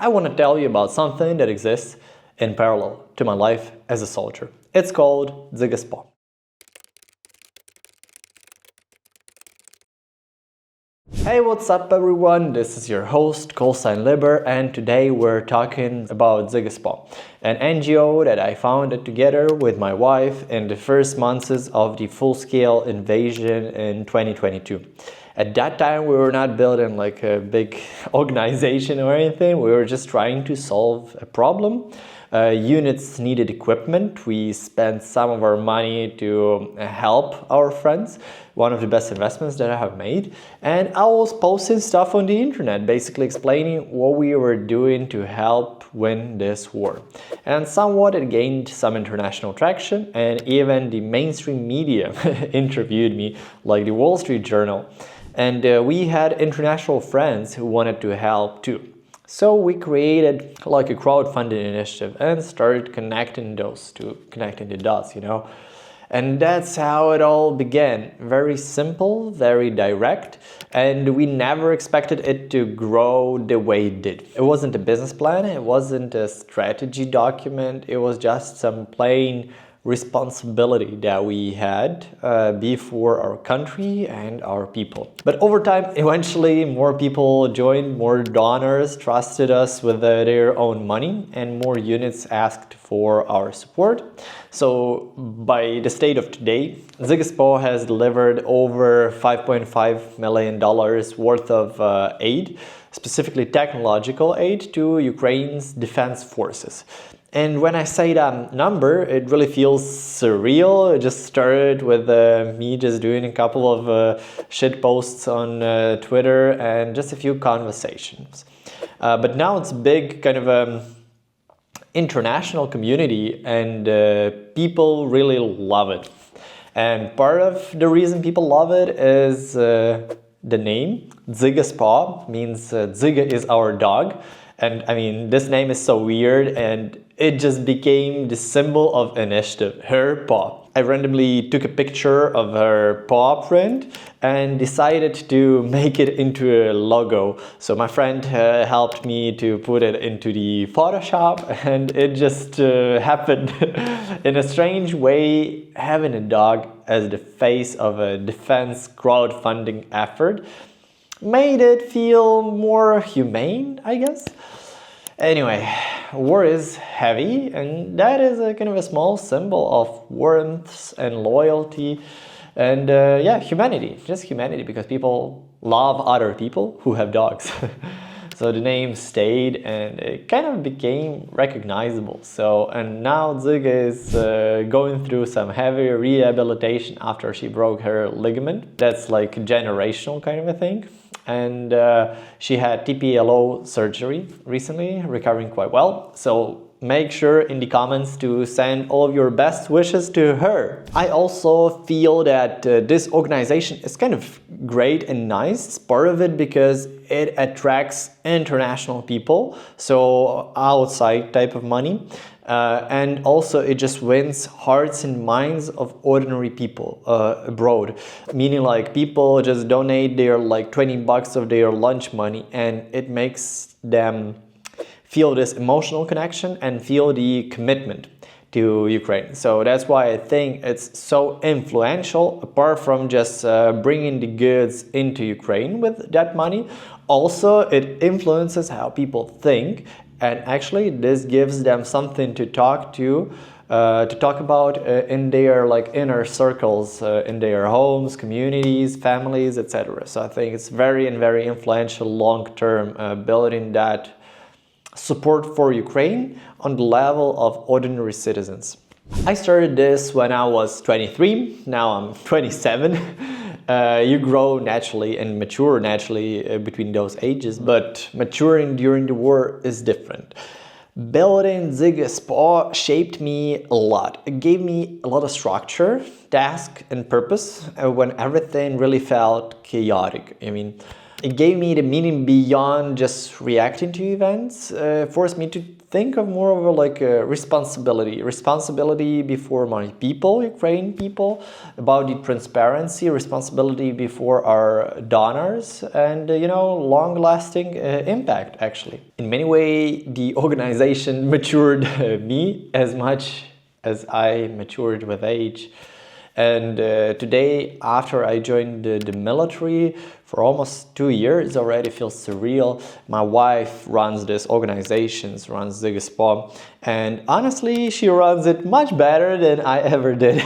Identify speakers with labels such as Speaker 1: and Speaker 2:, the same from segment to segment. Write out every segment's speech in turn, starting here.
Speaker 1: I want to tell you about something that exists in parallel to my life as a soldier. It's called Dzyga. Hey, what's up everyone? This is your host, Liber, and today we're talking about Dzyga, an NGO that I founded together with my wife in the first months of the full-scale invasion in 2022. At that time, we were not building like a big organization or anything. We were just trying to solve a problem. Units needed equipment. We spent some of our money to help our friends. One of the best investments that I have made. And I was posting stuff on the internet, basically explaining what we were doing to help win this war. And somewhat it gained some international traction, and even the mainstream media interviewed me, like the Wall Street Journal. And we had international friends who wanted to help too. So we created like a crowdfunded initiative and started connecting the dots, you know. And that's how it all began. Very simple, very direct, and we never expected it to grow the way it did. It wasn't a business plan, it wasn't a strategy document, it was just some plain responsibility that we had before our country and our people. But over time, eventually more people joined, more donors trusted us with their own money, and more units asked for our support. So by the state of today, Dzyga has delivered over $5.5 million worth of aid, specifically technological aid, to Ukraine's defense forces. And when I say that number, it really feels surreal. It just started with me just doing a couple of shit posts on Twitter and just a few conversations. But now it's big kind of international community, and people really love it. And part of the reason people love it is the name. Dzyga means Dzyga is our dog. And I mean, this name is so weird, and it just became the symbol of initiative, her paw. I randomly took a picture of her paw print and decided to make it into a logo. So my friend helped me to put it into the Photoshop, and it just happened in a strange way. Having a dog as the face of a defense crowdfunding effort made it feel more humane, I guess. Anyway, war is heavy, and that is a kind of a small symbol of warmth and loyalty and yeah, humanity, just humanity, because people love other people who have dogs. So the name stayed and it kind of became recognizable. So, and now Dzyga is going through some heavy rehabilitation after she broke her ligament. That's like a generational kind of a thing. And she had TPLO surgery recently, recovering quite well. So make sure in the comments to send all of your best wishes to her. I also feel that this organization is kind of great and nice. It's part of it because it attracts international people, so outside type of money. And also it just wins hearts and minds of ordinary people abroad, meaning like people just donate their like $20 of their lunch money, and it makes them feel this emotional connection and feel the commitment to Ukraine. So that's why I think it's so influential, apart from just bringing the goods into Ukraine with that money. Also, it influences how people think, and actually this gives them something to talk about in their like inner circles, in their homes, communities, families, etc. So I think it's very influential long-term, building that support for Ukraine on the level of ordinary citizens. I started this when I was 23, now I'm 27. You grow naturally and mature naturally between those ages, but maturing during the war is different. Building Dzyga shaped me a lot. It gave me a lot of structure, task and purpose when everything really felt chaotic. I mean, It gave me the meaning beyond just reacting to events, forced me to think of more of a responsibility before my people, Ukrainian people, about the transparency, responsibility before our donors, and long-lasting impact actually. In many ways, the organization matured me as much as I matured with age. And today, after I joined the military for almost 2 years already, feels surreal. My wife runs this organization, runs Dzyga, and honestly, she runs it much better than I ever did.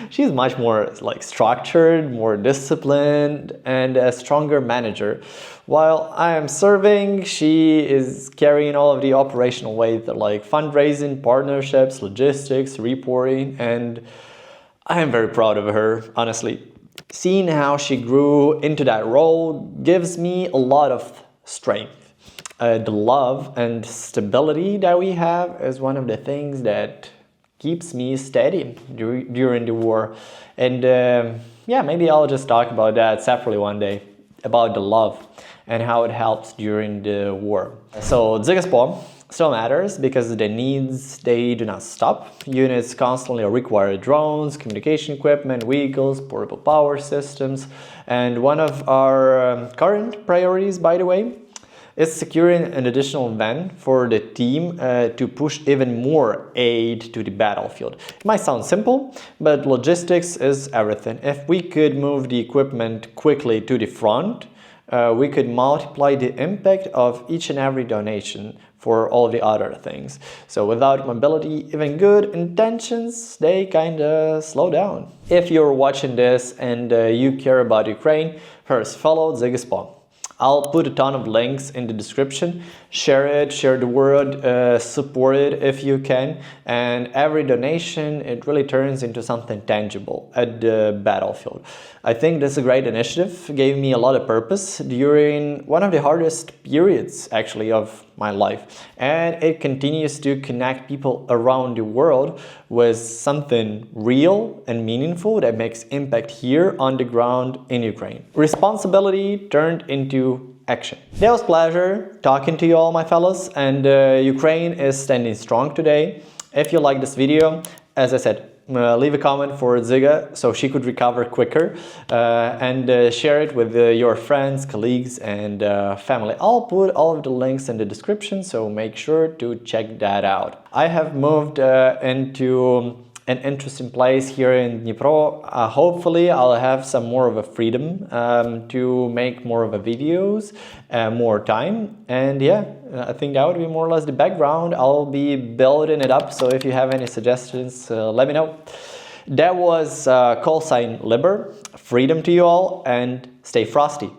Speaker 1: She's much more structured, more disciplined, and a stronger manager. While I am serving, she is carrying all of the operational weight, like fundraising, partnerships, logistics, reporting, and I am very proud of her, honestly. Seeing how she grew into that role gives me a lot of strength. The love and stability that we have is one of the things that keeps me steady during the war. And maybe I'll just talk about that separately one day, about the love and how it helps during the war. So Dzyga still matters because the needs, they do not stop. Units constantly require drones, communication equipment, vehicles, portable power systems. And one of our current priorities, by the way, is securing an additional van for the team to push even more aid to the battlefield. It might sound simple, but logistics is everything. If we could move the equipment quickly to the front, we could multiply the impact of each and every donation for all the other things. So without mobility, even good intentions, they kind of slow down. If you're watching this and you care about Ukraine, first follow Dzyga. I'll put a ton of links in the description. Share it, share the word, support it if you can. And every donation, it really turns into something tangible at the battlefield. I think this is a great initiative. It gave me a lot of purpose during one of the hardest periods, actually, of my life. And it continues to connect people around the world with something real and meaningful that makes impact here on the ground in Ukraine. Responsibility turned into action. It was a pleasure talking to you all, my fellows, and Ukraine is standing strong today. If you like this video, as I said, leave a comment for Dzyga so she could recover quicker, and share it with your friends, colleagues, and family. I'll put all of the links in the description, so make sure to check that out. I have moved into an interesting place here in Dnipro. Hopefully I'll have some more of a freedom to make more of a videos, more time, and I think that would be more or less the background. I'll be building it up, so if you have any suggestions, let me know. That was Liber. Freedom to you all, and stay frosty.